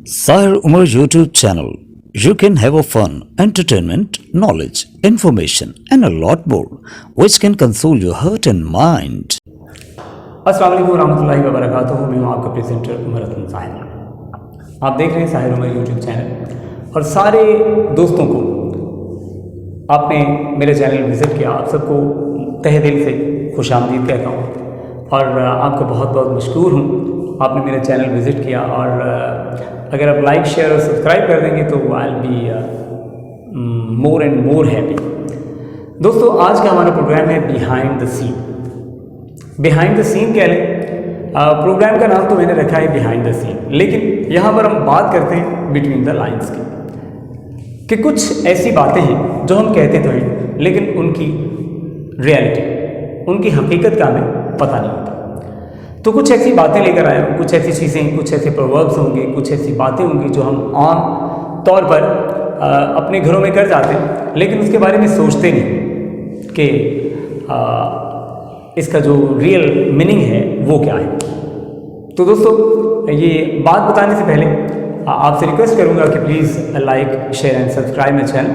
Sahir Umar YouTube channel. You can have a fun, entertainment, knowledge, information, and a lot more, which can console your heart and mind. अस्सलाम वालेकुम रहमतुल्लाहि व बरकातुहू। मैं हूँ आपका presenter Umar Hasan Sahir. आप देख रहे हैं साहिर उमर यूट्यूब चैनल। और सारे दोस्तों को आपने मेरे चैनल विज़िट किया, आप सबको तहे दिल से खुशामदीद कहता हूँ और आपका बहुत बहुत मशकूर हूँ। आपने मेरा चैनल विज़िट किया और अगर आप लाइक शेयर और सब्सक्राइब कर देंगे तो I will be more and more happy. दोस्तों, आज का हमारा प्रोग्राम है behind the scene. Behind the scene कह लें, प्रोग्राम का नाम तो मैंने रखा है बिहाइंड द सीन, लेकिन यहाँ पर हम बात करते हैं बिटवीन द लाइन्स की कि कुछ ऐसी बातें हैं जो हम कहते तो हैं लेकिन उनकी रियलिटी, उनकी हकीकत का हमें पता नहीं होता। तो कुछ ऐसी बातें लेकर आए हूँ, कुछ ऐसी चीज़ें, कुछ ऐसे प्रोवर्ब्स होंगे, कुछ ऐसी बातें होंगी जो हम आम तौर पर अपने घरों में कर जाते हैं लेकिन उसके बारे में सोचते नहीं कि इसका जो रियल मीनिंग है वो क्या है। तो दोस्तों, ये बात बताने से पहले आपसे रिक्वेस्ट करूंगा कि please like share and subscribe my channel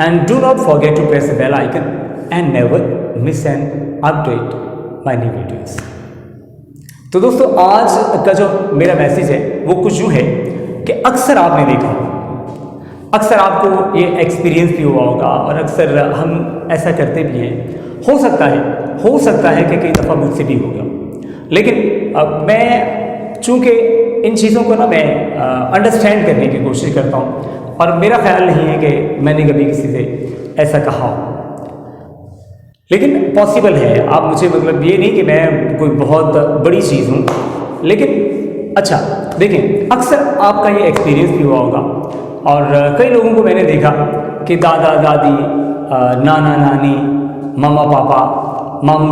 and do not forget to press the bell icon and never miss an update my new videos. तो दोस्तों, आज का जो मेरा मैसेज है वो कुछ यूँ है कि अक्सर आपने देखा, अक्सर आपको ये एक्सपीरियंस भी हुआ होगा और अक्सर हम ऐसा करते भी हैं। हो सकता है कि कई दफ़ा मुझसे भी हो गया, लेकिन मैं चूँकि इन चीज़ों को ना मैं अंडरस्टैंड करने की कोशिश करता हूँ और मेरा ख्याल नहीं है कि मैंने कभी किसी से ऐसा कहा हो, लेकिन पॉसिबल है। आप मुझे मतलब ये नहीं कि मैं कोई बहुत बड़ी चीज़ हूँ, लेकिन अच्छा देखें, अक्सर आपका ये एक्सपीरियंस भी हुआ होगा और कई लोगों को मैंने देखा कि दादा दादी, नाना नानी, मामा पापा, मामू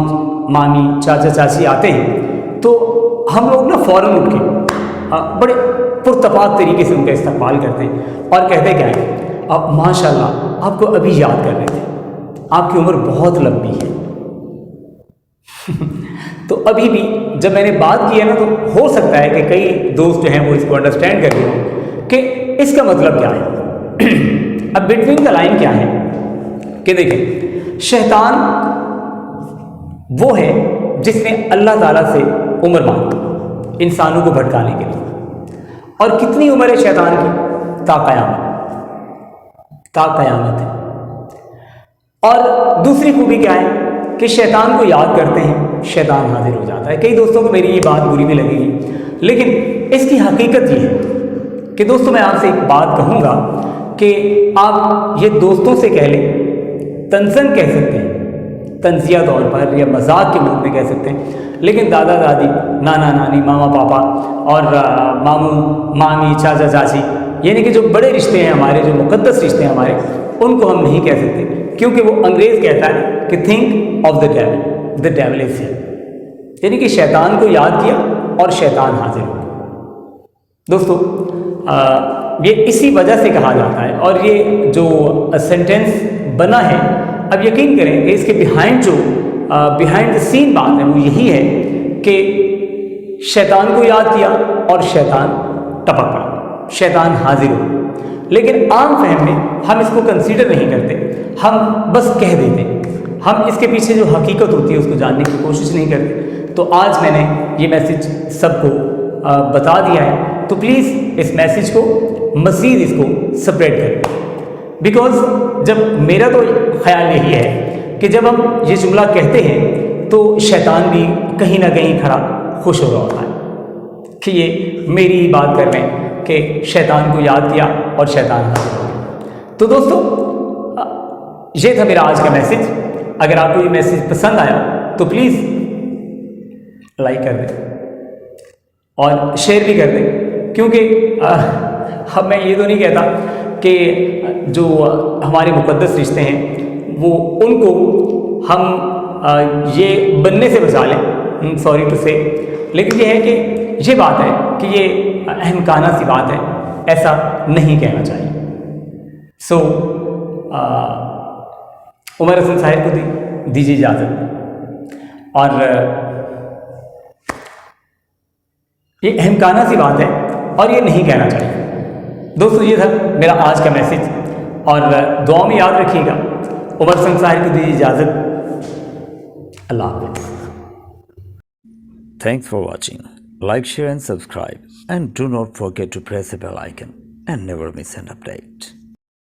मामी, चाचा चाची आते हैं तो हम लोग ना फ़ौरन उठ के बड़े पुरतपाक तरीके से उनका इस्तकबाल करते हैं और कहते क्या है, आप माशाल्लाह आपको अभी याद कर रहे थे, आपकी उम्र बहुत लंबी है। तो अभी भी जब मैंने बात की है ना, तो हो सकता है कि कई दोस्त जो हैं वो इसको अंडरस्टैंड कर रहे हो कि इसका मतलब क्या है। अब बिटवीन द लाइन क्या है कि देखें, शैतान वो है जिसने अल्लाह ताला से उम्र मांगी इंसानों को भटकाने के लिए। और कितनी उम्र है शैतान की? ता क़यामत है। और दूसरी खूबी क्या है कि शैतान को याद करते हैं, शैतान हाजिर हो जाता है। कई दोस्तों को मेरी ये बात बुरी भी लगेगी, लेकिन इसकी हकीकत ये है कि दोस्तों, मैं आपसे एक बात कहूँगा कि आप ये दोस्तों से कह लें, तंज़न कह सकते हैं, तंज़िया तौर पर या मजाक के मूड में कह सकते हैं, लेकिन दादा दादी, नाना नानी, मामा पापा और मामू मामी, चाचा चाची, यानी कि जो बड़े रिश्ते हैं हमारे, जो मुक़द्दस रिश्ते हैं हमारे, उनको हम नहीं कह सकते, क्योंकि वो अंग्रेज़ कहता है कि think of the devil is here, यानी कि शैतान को याद किया और शैतान हाजिर हो गया। दोस्तों, ये इसी वजह से कहा जाता है और ये जो सेंटेंस बना है, अब यकीन करें कि इसके बिहाइंड द सीन बात है वो यही है कि शैतान को याद किया और शैतान टपक पड़ा, शैतान हाजिर हो। लेकिन आम फहम में हम इसको कंसीडर नहीं करते, हम बस कह देते, हम इसके पीछे जो हकीकत होती है उसको जानने की कोशिश नहीं करते। तो आज मैंने ये मैसेज सबको बता दिया है, तो प्लीज़ इस मैसेज को मज़ीद इसको स्प्रेड करें, बिकॉज़ जब मेरा तो ख्याल यही है कि जब हम ये जुमला कहते हैं तो शैतान भी कहीं ना कहीं खड़ा खुश हो रहा होता है कि ये मेरी ही बात कर रहे हैं कि शैतान को याद किया और शैतान हाजिर हो गया। तो दोस्तों, ये था मेरा आज का मैसेज। अगर आपको ये मैसेज पसंद आया तो प्लीज़ लाइक कर दें और शेयर भी कर दें, क्योंकि अब मैं ये तो नहीं कहता कि जो हमारे मुक़द्दस रिश्ते हैं वो उनको हम ये बनने से बचा लें, सॉरी टू से, लेकिन ये है कि ये बात है कि ये अहमकाना सी बात है, ऐसा नहीं कहना चाहिए। सो उमर हसन साहिर को दीजिए इजाज़त। और ये अहमकाना सी बात है और ये नहीं कहना चाहिए। दोस्तों ये था मेरा आज का मैसेज, और दुआ में याद रखिएगा। उमर संसार को दीजिए इजाज़त। अल्लाह हाफ़िज़। Thanks for watching. Like, share and subscribe. And do not forget to press the bell icon and never miss an update.